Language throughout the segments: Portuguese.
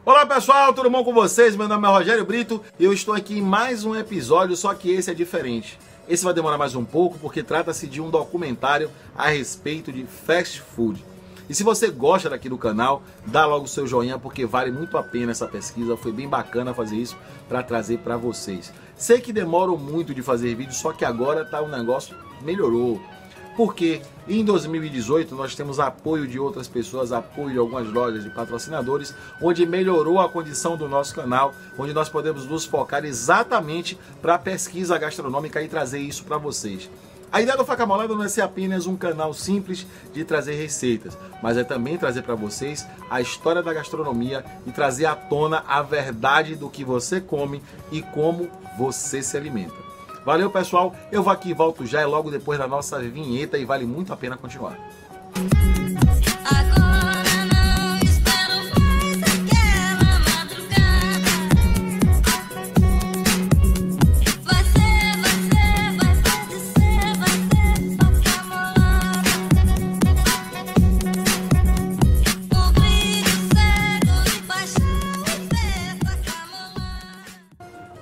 Olá pessoal, tudo bom com vocês? Meu nome é Rogério Brito e eu estou aqui em mais um episódio, só que esse é diferente. Esse vai demorar mais um pouco porque trata-se de um documentário a respeito de fast food. E se você gosta daqui do canal, dá logo o seu joinha porque vale muito a pena essa pesquisa, foi bem bacana fazer isso para trazer para vocês. Sei que demoram muito de fazer vídeo, só que agora o negócio melhorou. Porque em 2018 nós temos apoio de outras pessoas, apoio de algumas lojas de patrocinadores, onde melhorou a condição do nosso canal, onde nós podemos nos focar exatamente para a pesquisa gastronômica e trazer isso para vocês. A ideia do Faca Molada não é ser apenas um canal simples de trazer receitas, mas é também trazer para vocês a história da gastronomia e trazer à tona a verdade do que você come e como você se alimenta. Valeu pessoal, eu vou aqui e volto já logo depois da nossa vinheta e vale muito a pena continuar.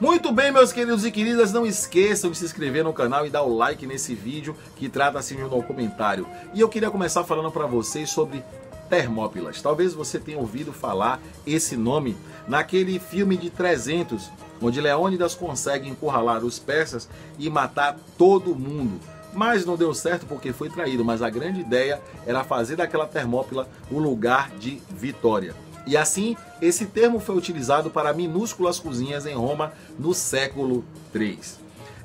Muito bem, meus queridos e queridas, não esqueçam de se inscrever no canal e dar o like nesse vídeo que trata-se de um documentário. E eu queria começar falando para vocês sobre Termópilas. Talvez você tenha ouvido falar esse nome naquele filme de 300, onde Leônidas consegue encurralar os persas e matar todo mundo. Mas não deu certo porque foi traído, mas a grande ideia era fazer daquela Termópila um lugar de vitória. E assim, esse termo foi utilizado para minúsculas cozinhas em Roma no século III.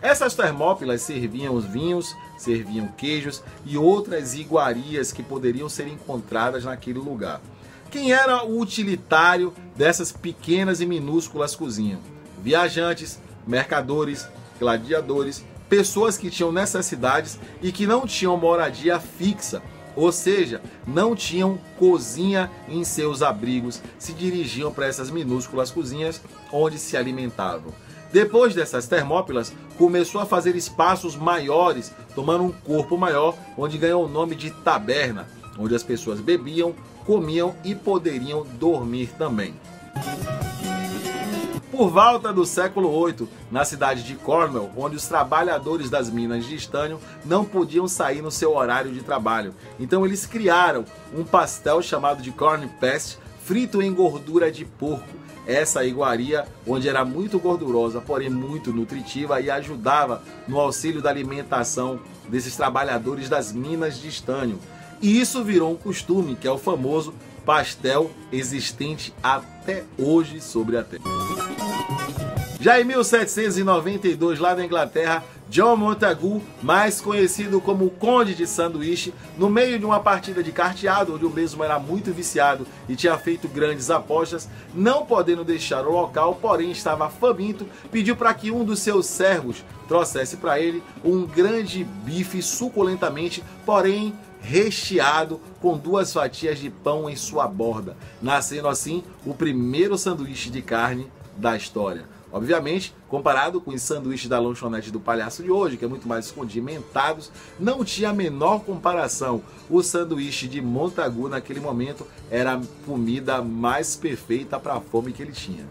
Essas Termópilas serviam os vinhos, serviam queijos e outras iguarias que poderiam ser encontradas naquele lugar. Quem era o utilitário dessas pequenas e minúsculas cozinhas? Viajantes, mercadores, gladiadores, pessoas que tinham necessidades e que não tinham moradia fixa. Ou seja, não tinham cozinha em seus abrigos, se dirigiam para essas minúsculas cozinhas onde se alimentavam. Depois dessas Termópilas, começou a fazer espaços maiores, tomando um corpo maior, onde ganhou o nome de taberna, onde as pessoas bebiam, comiam e poderiam dormir também. Por volta do século VIII, na cidade de Cornwall, onde os trabalhadores das minas de estânio não podiam sair no seu horário de trabalho. Então eles criaram um pastel chamado de corn paste, frito em gordura de porco. Essa iguaria, onde era muito gordurosa, porém muito nutritiva e ajudava no auxílio da alimentação desses trabalhadores das minas de estânio. E isso virou um costume, que é o famoso pastel existente até hoje sobre a terra. Já em 1792, lá na Inglaterra, John Montagu, mais conhecido como o Conde de Sanduíche, no meio de uma partida de carteado, onde o mesmo era muito viciado e tinha feito grandes apostas, não podendo deixar o local, porém estava faminto, pediu para que um dos seus servos trouxesse para ele um grande bife suculentamente, porém recheado com 2 fatias de pão em sua borda, nascendo assim o primeiro sanduíche de carne da história. Obviamente, comparado com os sanduíches da lanchonete do palhaço de hoje, que é muito mais condimentados, não tinha a menor comparação. O sanduíche de Montagu naquele momento era a comida mais perfeita para a fome que ele tinha.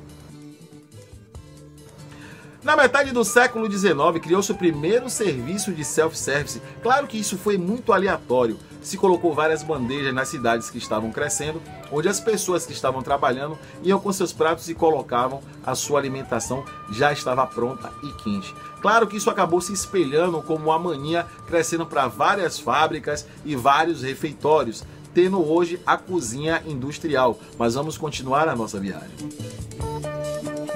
Na metade do século XIX, criou-se o primeiro serviço de self-service. Claro que isso foi muito aleatório. Se colocou várias bandejas nas cidades que estavam crescendo, onde as pessoas que estavam trabalhando iam com seus pratos e colocavam a sua alimentação, já estava pronta e quente. Claro que isso acabou se espelhando como uma mania, crescendo para várias fábricas e vários refeitórios, tendo hoje a cozinha industrial. Mas vamos continuar a nossa viagem.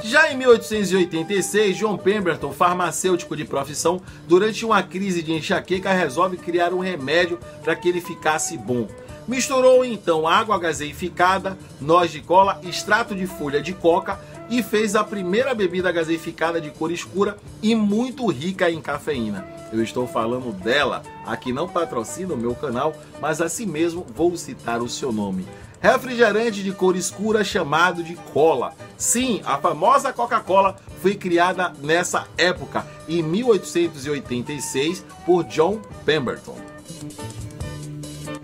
Já em 1886, John Pemberton, farmacêutico de profissão, durante uma crise de enxaqueca, resolve criar um remédio para que ele ficasse bom. Misturou então água gaseificada, noz de cola, extrato de folha de coca e fez a primeira bebida gaseificada de cor escura e muito rica em cafeína. Eu estou falando dela, a que não patrocina o meu canal, mas assim mesmo vou citar o seu nome. Refrigerante de cor escura chamado de cola. Sim, a famosa Coca-Cola foi criada nessa época, em 1886, por John Pemberton.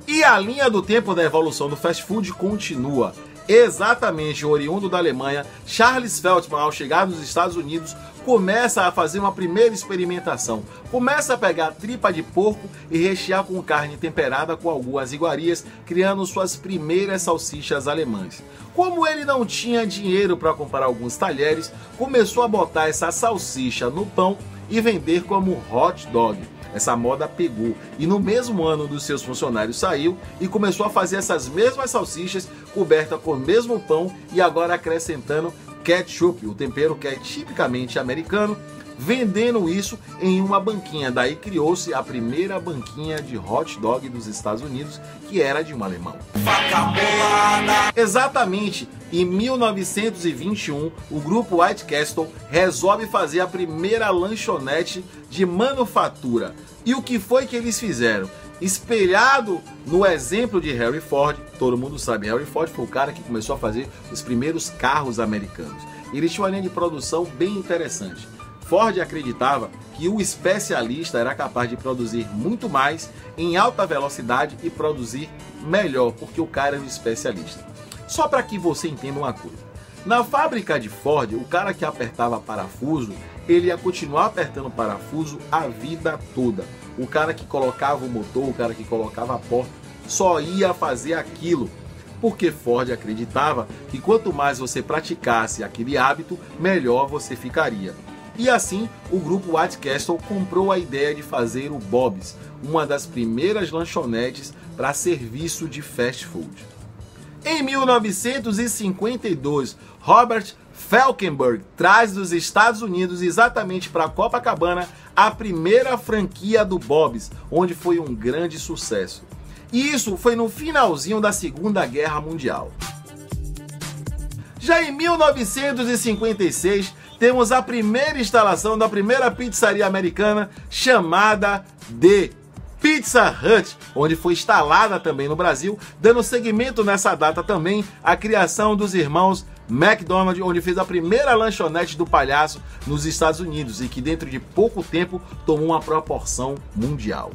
E a linha do tempo da evolução do fast food continua. Exatamente, oriundo da Alemanha, Charles Feltman, ao chegar nos Estados Unidos, começa a fazer uma primeira experimentação. Começa a pegar tripa de porco e rechear com carne temperada com algumas iguarias, criando suas primeiras salsichas alemãs. Como ele não tinha dinheiro para comprar alguns talheres, começou a botar essa salsicha no pão e vender como hot dog. Essa moda pegou e no mesmo ano dos seus funcionários saiu e começou a fazer essas mesmas salsichas cobertas com o mesmo pão e agora acrescentando ketchup, o tempero que é tipicamente americano, vendendo isso em uma banquinha. Daí criou-se a primeira banquinha de hot dog dos Estados Unidos, que era de um alemão. Exatamente, em 1921, o grupo White Castle resolve fazer a primeira lanchonete de manufatura. E o que foi que eles fizeram? Espelhado no exemplo de Henry Ford, todo mundo sabe, Henry Ford foi o cara que começou a fazer os primeiros carros americanos. Ele tinha uma linha de produção bem interessante. Ford acreditava que o especialista era capaz de produzir muito mais em alta velocidade e produzir melhor, porque o cara era um especialista. Só para que você entenda uma coisa. Na fábrica de Ford, o cara que apertava parafuso, ele ia continuar apertando parafuso a vida toda. O cara que colocava o motor, o cara que colocava a porta, só ia fazer aquilo. Porque Ford acreditava que quanto mais você praticasse aquele hábito, melhor você ficaria. E assim, o grupo White Castle comprou a ideia de fazer o Bob's, uma das primeiras lanchonetes para serviço de fast food. Em 1952, Robert Falkenberg traz dos Estados Unidos exatamente para Copacabana a primeira franquia do Bob's, onde foi um grande sucesso. E isso foi no finalzinho da Segunda Guerra Mundial. Já em 1956, temos a primeira instalação da primeira pizzaria americana, chamada de Pizza Hut, onde foi instalada também no Brasil, dando seguimento nessa data também à criação dos irmãos McDonald, onde fez a primeira lanchonete do palhaço nos Estados Unidos e que dentro de pouco tempo tomou uma proporção mundial.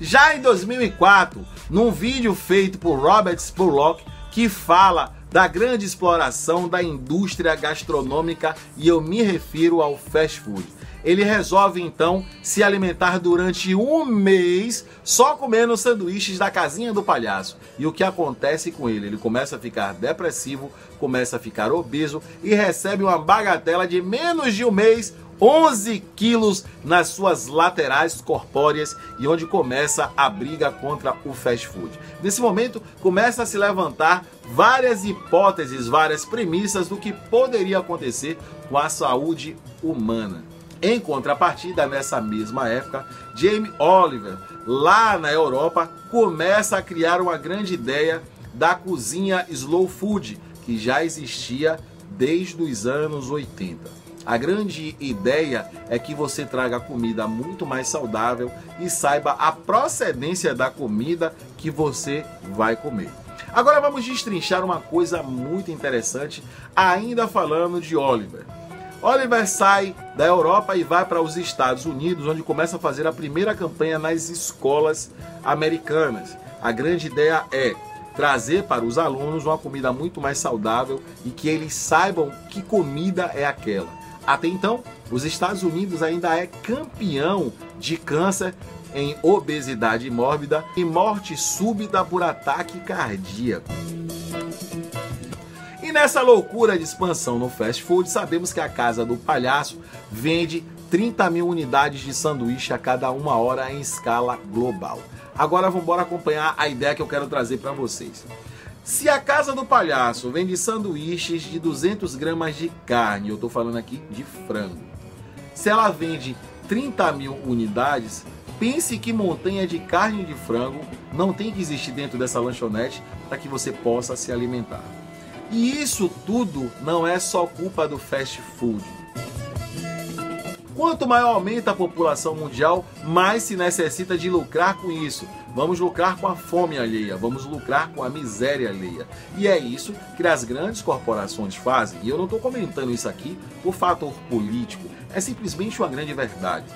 Já em 2004, num vídeo feito por Robert Spurlock, que fala da grande exploração da indústria gastronômica, e eu me refiro ao fast food. Ele resolve então se alimentar durante um mês só comendo sanduíches da casinha do palhaço. E o que acontece com ele? Ele começa a ficar depressivo, começa a ficar obeso e recebe uma bagatela de menos de um mês, 11 quilos nas suas laterais corpóreas, e onde começa a briga contra o fast food. Nesse momento, começa a se levantar várias hipóteses, várias premissas do que poderia acontecer com a saúde humana. Em contrapartida, nessa mesma época, Jamie Oliver, lá na Europa, começa a criar uma grande ideia da cozinha slow food, que já existia desde os anos 80. A grande ideia é que você traga comida muito mais saudável e saiba a procedência da comida que você vai comer. Agora vamos destrinchar uma coisa muito interessante, ainda falando de Oliver. Oliver sai da Europa e vai para os Estados Unidos, onde começa a fazer a primeira campanha nas escolas americanas. A grande ideia é trazer para os alunos uma comida muito mais saudável e que eles saibam que comida é aquela. Até então, os Estados Unidos ainda é campeão de câncer em obesidade mórbida e morte súbita por ataque cardíaco. E nessa loucura de expansão no fast food, sabemos que a Casa do Palhaço vende 30 mil unidades de sanduíche a cada uma hora em escala global. Agora vamos embora acompanhar a ideia que eu quero trazer para vocês. Se a Casa do Palhaço vende sanduíches de 200 gramas de carne, eu estou falando aqui de frango, se ela vende 30 mil unidades, pense que montanha de carne de frango não tem que existir dentro dessa lanchonete para que você possa se alimentar. E isso tudo não é só culpa do fast food. Quanto maior aumenta a população mundial, mais se necessita de lucrar com isso. Vamos lucrar com a fome alheia, vamos lucrar com a miséria alheia. E é isso que as grandes corporações fazem. E eu não estou comentando isso aqui por fator político, é simplesmente uma grande verdade.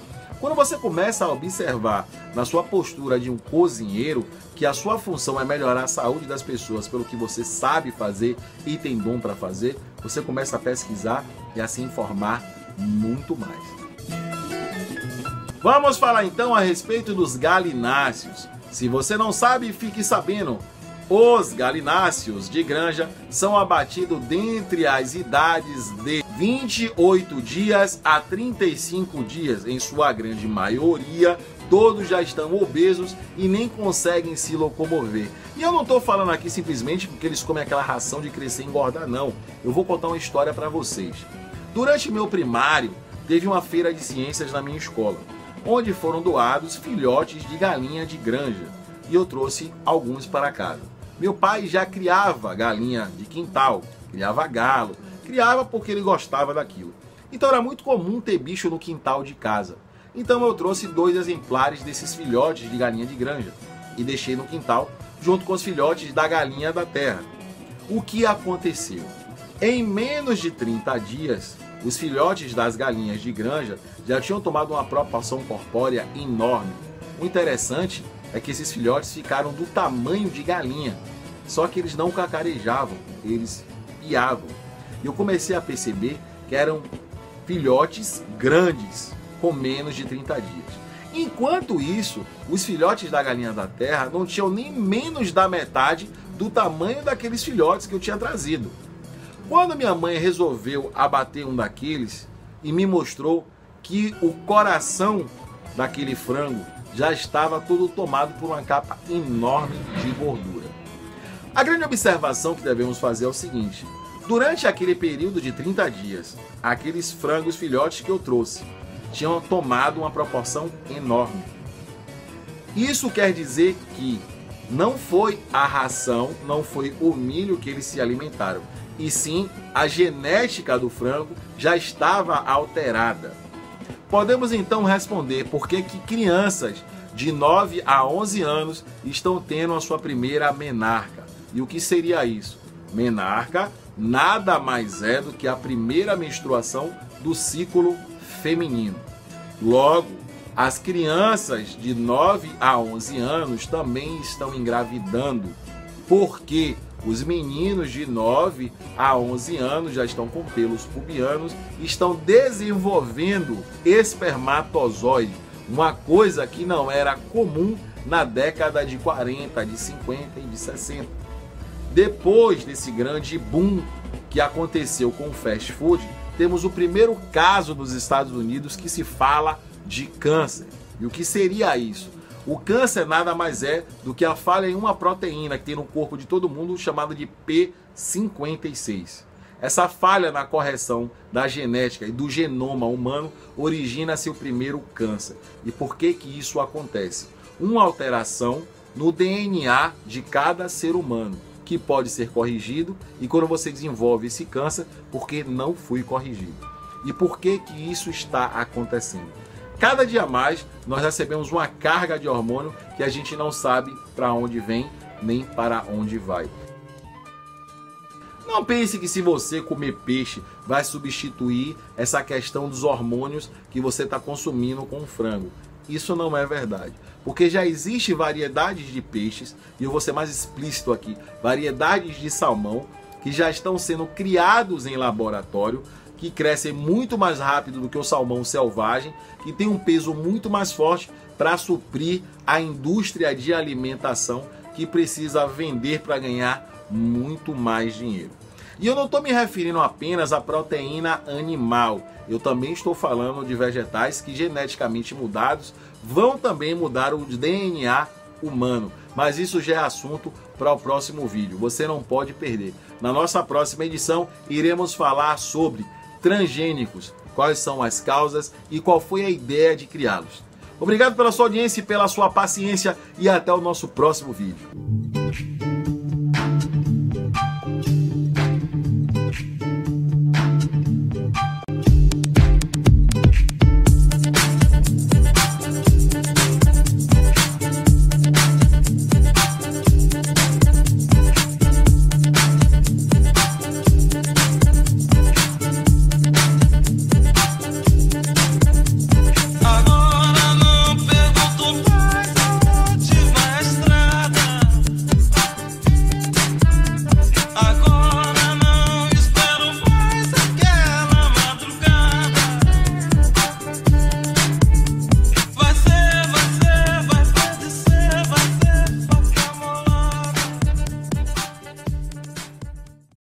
Quando você começa a observar na sua postura de um cozinheiro que a sua função é melhorar a saúde das pessoas pelo que você sabe fazer e tem dom para fazer, você começa a pesquisar e a se informar muito mais. Vamos falar então a respeito dos galináceos. Se você não sabe, fique sabendo. Os galináceos de granja são abatidos dentre as idades de 28 dias a 35 dias. Em sua grande maioria, todos já estão obesos e nem conseguem se locomover. E eu não estou falando aqui simplesmente porque eles comem aquela ração de crescer e engordar, não. Eu vou contar uma história para vocês. Durante meu primário, teve uma feira de ciências na minha escola, onde foram doados filhotes de galinha de granja. E eu trouxe alguns para casa. Meu pai já criava galinha de quintal, criava galo, criava porque ele gostava daquilo. Então era muito comum ter bicho no quintal de casa. Então eu trouxe 2 exemplares desses filhotes de galinha de granja e deixei no quintal junto com os filhotes da galinha da terra. O que aconteceu? Em menos de 30 dias, os filhotes das galinhas de granja já tinham tomado uma proporção corpórea enorme. O interessante é que esses filhotes ficaram do tamanho de galinha, só que eles não cacarejavam, eles piavam. E eu comecei a perceber que eram filhotes grandes, com menos de 30 dias. Enquanto isso, os filhotes da galinha da terra não tinham nem menos da metade do tamanho daqueles filhotes que eu tinha trazido. Quando minha mãe resolveu abater um daqueles e me mostrou que o coração daquele frango já estava todo tomado por uma capa enorme de gordura. A grande observação que devemos fazer é o seguinte: durante aquele período de 30 dias, aqueles frangos filhotes que eu trouxe tinham tomado uma proporção enorme. Isso quer dizer que não foi a ração, não foi o milho que eles se alimentaram, e sim a genética do frango já estava alterada. Podemos então responder por que crianças de 9 a 11 anos estão tendo a sua primeira menarca. E o que seria isso? Menarca nada mais é do que a primeira menstruação do ciclo feminino. Logo, as crianças de 9 a 11 anos também estão engravidando, porque os meninos de 9 a 11 anos já estão com pelos pubianos e estão desenvolvendo espermatozoide, uma coisa que não era comum na década de 40, de 50 e de 60. Depois desse grande boom que aconteceu com o fast food, temos o primeiro caso nos Estados Unidos que se fala de câncer. E o que seria isso? O câncer nada mais é do que a falha em uma proteína que tem no corpo de todo mundo chamada de P56. Essa falha na correção da genética e do genoma humano origina-se o primeiro câncer. E por que isso acontece? Uma alteração no DNA de cada ser humano, que pode ser corrigido, e quando você desenvolve esse câncer, porque não foi corrigido. E por que isso está acontecendo? Cada dia mais nós recebemos uma carga de hormônio que a gente não sabe para onde vem nem para onde vai. Não pense que se você comer peixe vai substituir essa questão dos hormônios que você está consumindo com o frango. Isso não é verdade, porque já existe variedades de peixes, e eu vou ser mais explícito aqui, variedades de salmão que já estão sendo criados em laboratório, que crescem muito mais rápido do que o salmão selvagem, que tem um peso muito mais forte para suprir a indústria de alimentação que precisa vender para ganhar muito mais dinheiro. E eu não estou me referindo apenas à proteína animal, eu também estou falando de vegetais que geneticamente mudados vão também mudar o DNA humano. Mas isso já é assunto para o próximo vídeo, você não pode perder. Na nossa próxima edição iremos falar sobre transgênicos, quais são as causas e qual foi a ideia de criá-los. Obrigado pela sua audiência e pela sua paciência e até o nosso próximo vídeo.